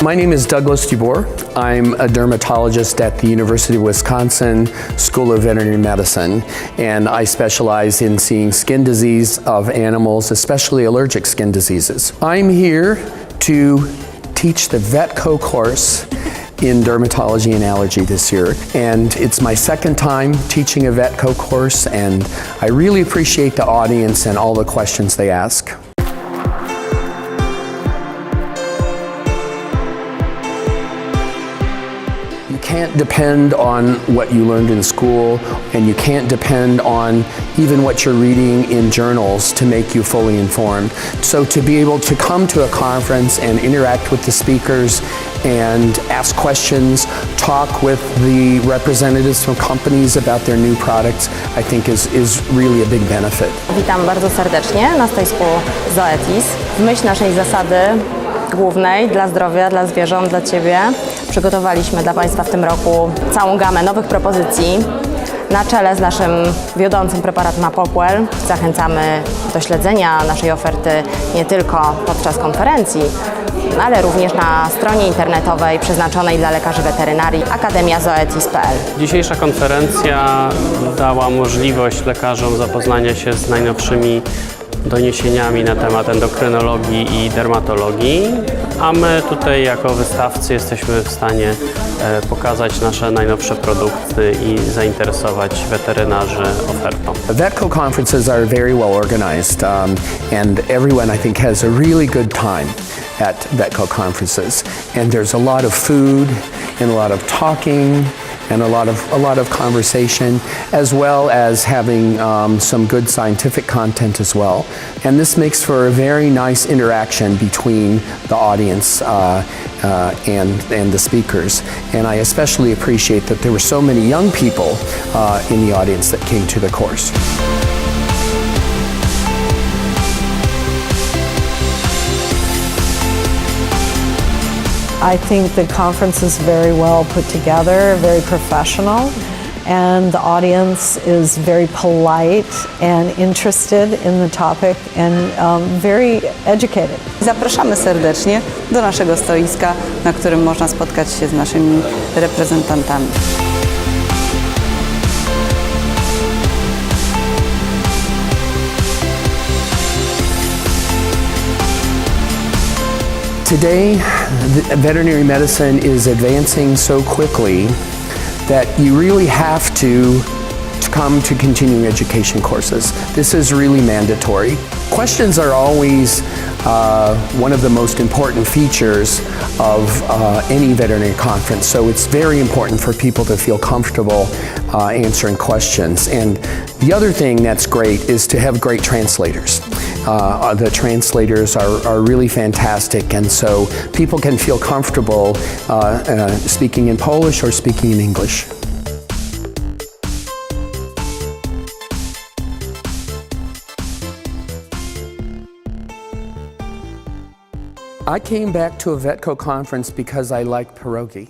My name is DeBoer. I'm a dermatologist at the University of Wisconsin School of Veterinary Medicine, and I specialize in seeing skin disease of animals, especially allergic skin diseases. I'm here to teach the VetCo course in dermatology and allergy this year, and it's my second time teaching a VetCo course, and I really appreciate the audience and all the questions they ask. You can't depend on what you learned in school, and you can't depend on even what you're reading in journals to make you fully informed. So to be able to come to a conference and interact with the speakers and ask questions, talk with the representatives from companies about their new products, I think is really a big benefit. Witam bardzo serdecznie na stoisku Zoetis. W myśl naszej zasady głównej dla zdrowia, dla zwierząt, dla Ciebie przygotowaliśmy dla Państwa w tym roku całą gamę nowych propozycji. Na czele z naszym wiodącym preparatem Apoquel zachęcamy do śledzenia naszej oferty nie tylko podczas konferencji, ale również na stronie internetowej przeznaczonej dla lekarzy weterynarii akademiazoetis.pl. Dzisiejsza konferencja dała możliwość lekarzom zapoznania się z najnowszymi doniesieniami na temat endokrynologii i dermatologii, a my tutaj jako wystawcy jesteśmy w stanie pokazać nasze najnowsze produkty i zainteresować weterynarzy ofertą. VetCo conferences are very well organized, and everyone I think has a really good time at VetCo conferences. And there's a lot of food and a lot of talking and a lot of conversation, as well as having some good scientific content as well. And this makes for a very nice interaction between the audience and the speakers. And I especially appreciate that there were so many young people in the audience that came to the course. I think the conference is very well put together, very professional, and the audience is very polite and interested in the topic and very educated. Zapraszamy serdecznie do naszego stoiska, na którym można spotkać się z naszymi reprezentantami. Today, veterinary medicine is advancing so quickly that you really have to come to continuing education courses. This is really mandatory. Questions are always one of the most important features of any veterinary conference, so it's very important for people to feel comfortable answering questions. And the other thing that's great is to have great translators. The translators are really fantastic, and so people can feel comfortable speaking in Polish or speaking in English. I came back to a VetCo conference because I like pierogi.